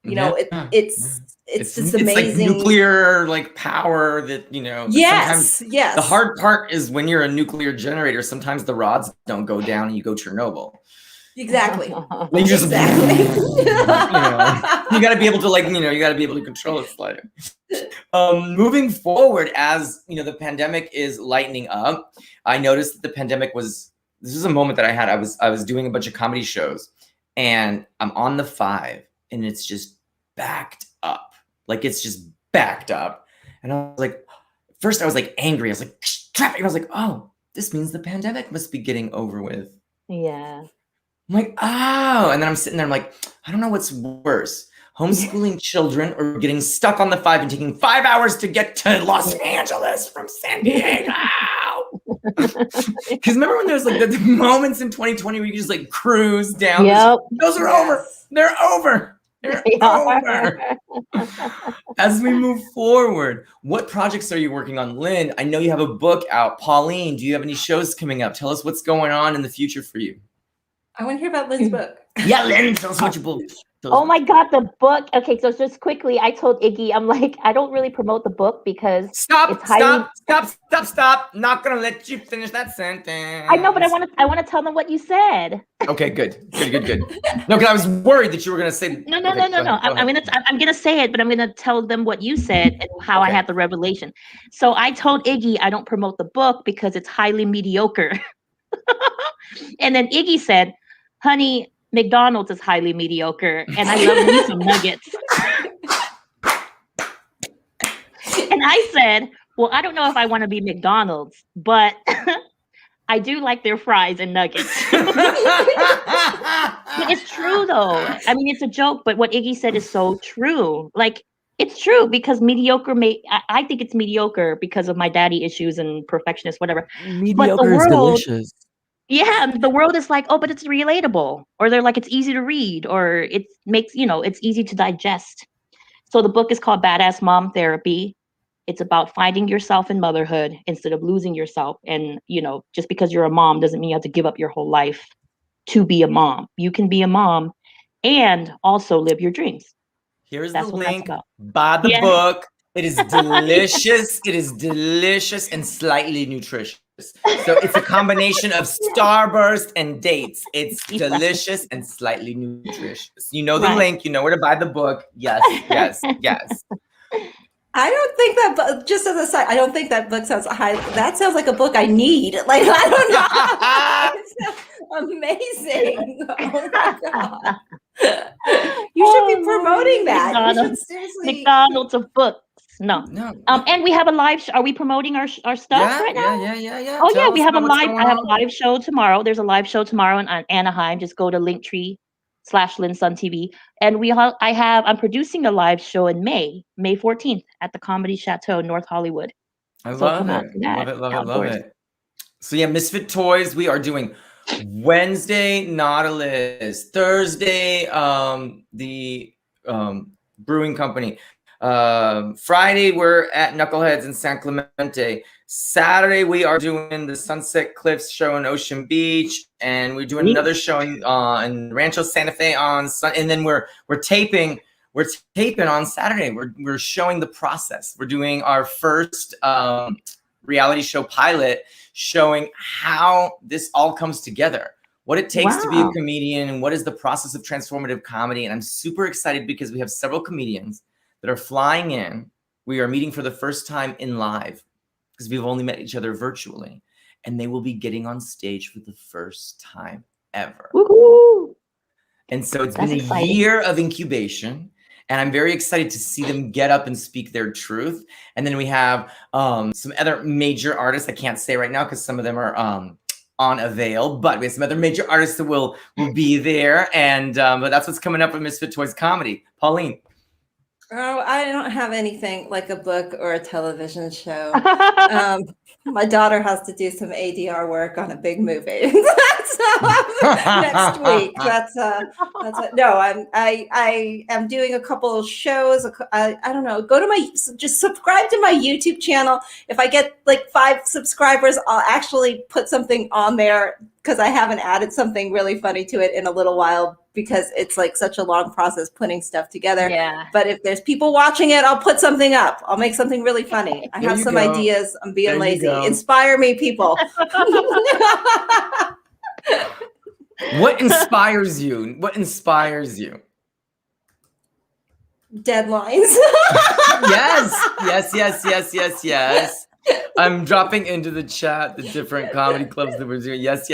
You know, it's this amazing, like nuclear like power that, yes. The hard part is when you're a nuclear generator, sometimes the rods don't go down and you go Chernobyl. Exactly. You just, you got to be able to you got to be able to control it slightly. Moving forward, as the pandemic is lightening up, I noticed that the pandemic this is a moment that I had. I was doing a bunch of comedy shows, and I'm on the 5, and it's just backed up. Like, it's just backed up. And I was like, first I was like angry. I was like, traffic. And I was like, oh, this means the pandemic must be getting over with. Yeah. I'm like, oh. And then I'm sitting there, I'm like, I don't know what's worse. Homeschooling children or getting stuck on the 5 and taking 5 hours to get to Los Angeles from San Diego. Because remember when there was like the moments in 2020 where you just like cruise down? Yep. Those are over. They're over. They're over. As we move forward, what projects are you working on? Lynn, I know you have a book out. Pauline, do you have any shows coming up? Tell us what's going on in the future for you. I want to hear about Lynn's book. Yeah, Lynn, tell us what your book. Oh my God, the book. Okay, so just quickly, I told Iggy, I'm like, I don't really promote the book because Stop. Not gonna let you finish that sentence. I know, but I want to tell them what you said. Okay, good. No, because I was worried that you were gonna say No. I'm gonna say it, but I'm gonna tell them what you said and how I had the revelation. So I told Iggy I don't promote the book because it's highly mediocre. And then Iggy said, honey, McDonald's is highly mediocre, and I love me some nuggets. And I said, well, I don't know if I want to be McDonald's, but I do like their fries and nuggets. It's true, though. I mean, it's a joke, but what Iggy said is so true. Like, it's true because mediocre I think it's mediocre because of my daddy issues and perfectionist, whatever. Mediocre is delicious. Yeah, the world is like, oh, but it's relatable, or they're like, it's easy to read, or it makes, it's easy to digest. So the book is called Badass Mom Therapy. It's about finding yourself in motherhood instead of losing yourself. And, you know, just because you're a mom doesn't mean you have to give up your whole life to be a mom. You can be a mom and also live your dreams. Here's That's the what that's link. about. Buy the book. It is delicious. It is delicious and slightly nutritious. So it's a combination of Starburst and dates. It's delicious and slightly nutritious. You know the link. You know where to buy the book. Yes, yes, yes. I don't think that book, just as a side, I don't think that book sounds high. That sounds like a book I need. Like, I don't know. It sounds amazing. Oh my God. You should be promoting that. You should seriously. McDonald's of books. No. And we have a live show. Are we promoting our stuff right now? Yeah. Oh, yeah. We have a live. I have a live show tomorrow. There's a live show tomorrow in Anaheim. Just go to Linktree/Lin Sun TV. And I'm producing a live show in May 14th at the Comedy Chateau, North Hollywood. I love it. So yeah, Misfit Toys. We are doing Wednesday, Nautilus. Thursday, the Brewing Company. Friday, we're at Knuckleheads in San Clemente. Saturday, we are doing the Sunset Cliffs show in Ocean Beach, and we're doing another show in Rancho Santa Fe on Sunday. And then we're taping on Saturday. We're showing the process. We're doing our first reality show pilot, showing how this all comes together, what it takes to be a comedian, and what is the process of transformative comedy. And I'm super excited because we have several comedians that are flying in. We are meeting for the first time in live because we've only met each other virtually, and they will be getting on stage for the first time ever. Woo-hoo. And so it's been a year of incubation, and I'm very excited to see them get up and speak their truth. And then we have some other major artists I can't say right now because some of them are on Avail, but we have some other major artists that will be there. And but that's what's coming up with Misfit Toys Comedy. Pauline. Oh, I don't have anything like a book or a television show. My daughter has to do some ADR work on a big movie. Next week. I am doing a couple of shows. I don't know. Just subscribe to my YouTube channel. If I get like 5 subscribers, I'll actually put something on there because I haven't added something really funny to it in a little while because it's like such a long process putting stuff together. Yeah. But if there's people watching it, I'll put something up. I'll make something really funny. I have some ideas. I'm being lazy. Inspire me, people. What inspires you? What inspires you? Deadlines. Yes. I'm dropping into the chat the different comedy clubs that we're doing. Yes.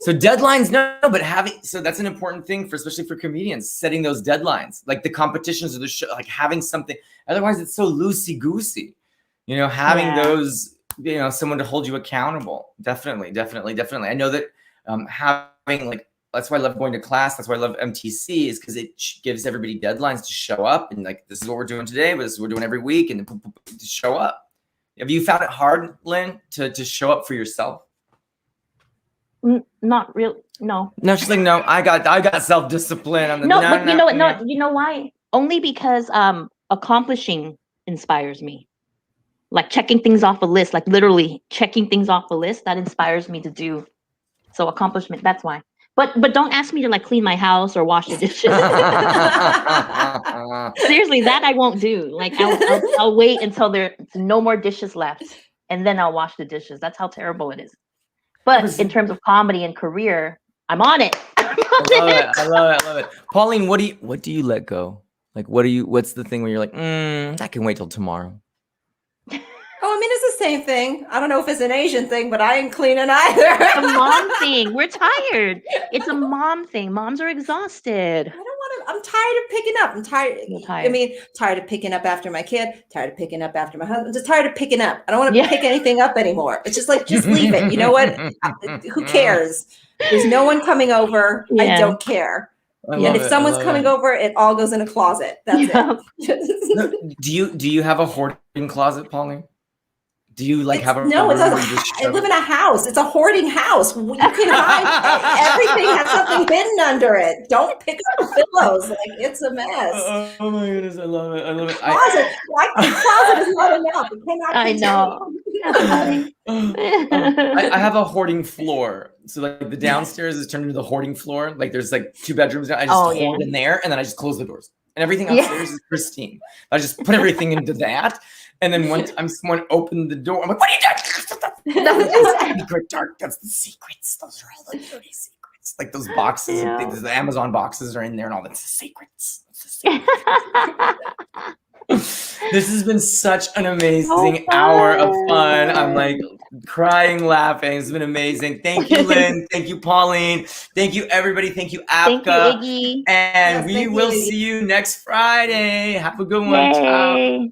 So deadlines, no, but so that's an important thing especially for comedians, setting those deadlines, like the competitions or the show, like having something. Otherwise, it's so loosey goosey. You know, having those, you know, someone to hold you accountable. Definitely. I know that having like, that's why I love going to class. That's why I love MTC, is because it gives everybody deadlines to show up, and like, this is what we're doing today, but this is what we're doing every week, and to show up. Have you found it hard, Lynn, to show up for yourself? Not really. No. No, she's like, no. I got self-discipline. You know why? Only because accomplishing inspires me. Like checking things off a list, like literally checking things off a list, that inspires me to do. So accomplishment, that's why. But don't ask me to like clean my house or wash the dishes. Seriously, that I won't do. Like I'll wait until there's no more dishes left, and then I'll wash the dishes. That's how terrible it is. But in terms of comedy and career, I'm on it. I love it. Pauline, what do you let go? Like, what's the thing where you're like, that can wait till tomorrow? Oh, I mean, it's the same thing. I don't know if it's an Asian thing, but I ain't cleaning either. It's a mom thing. We're tired. It's a mom thing. Moms are exhausted. I'm tired of picking up. I'm tired. I mean, tired of picking up after my kid, tired of picking up after my husband, just tired of picking up. I don't want to pick anything up anymore. It's just like, just leave it. You know what? Who cares? There's no one coming over. I don't care. And if someone's coming over, it all goes in a closet. That's it. Do you have a hoarding closet, Pauline? Do you like have a no? room It's where you just I live in a house. It's a hoarding house. You can hide everything. Has something hidden under it. Don't pick up pillows. Like it's a mess. Oh my goodness, I love it. I love it. Closet. Closet is not enough. It cannot I know. That's funny. I have a hoarding floor. So like the downstairs is turned into the hoarding floor. Like there's like 2 bedrooms now. I just hoard in there and then I just close the doors. And everything upstairs is pristine. I just put everything into that. And then once someone opened the door, I'm like, what are you doing? That's secret, dark. That's the secrets. Those are all the dirty secrets. Like those boxes and things, the Amazon boxes are in there and all that's the secrets. This has been such an amazing hour of fun. I'm like crying, laughing. It's been amazing. Thank you, Lynn. Thank you, Pauline. Thank you, everybody. Thank you, Apka. Thank you, Iggy. And we will see you next Friday. Have a good one. Yay. Ciao.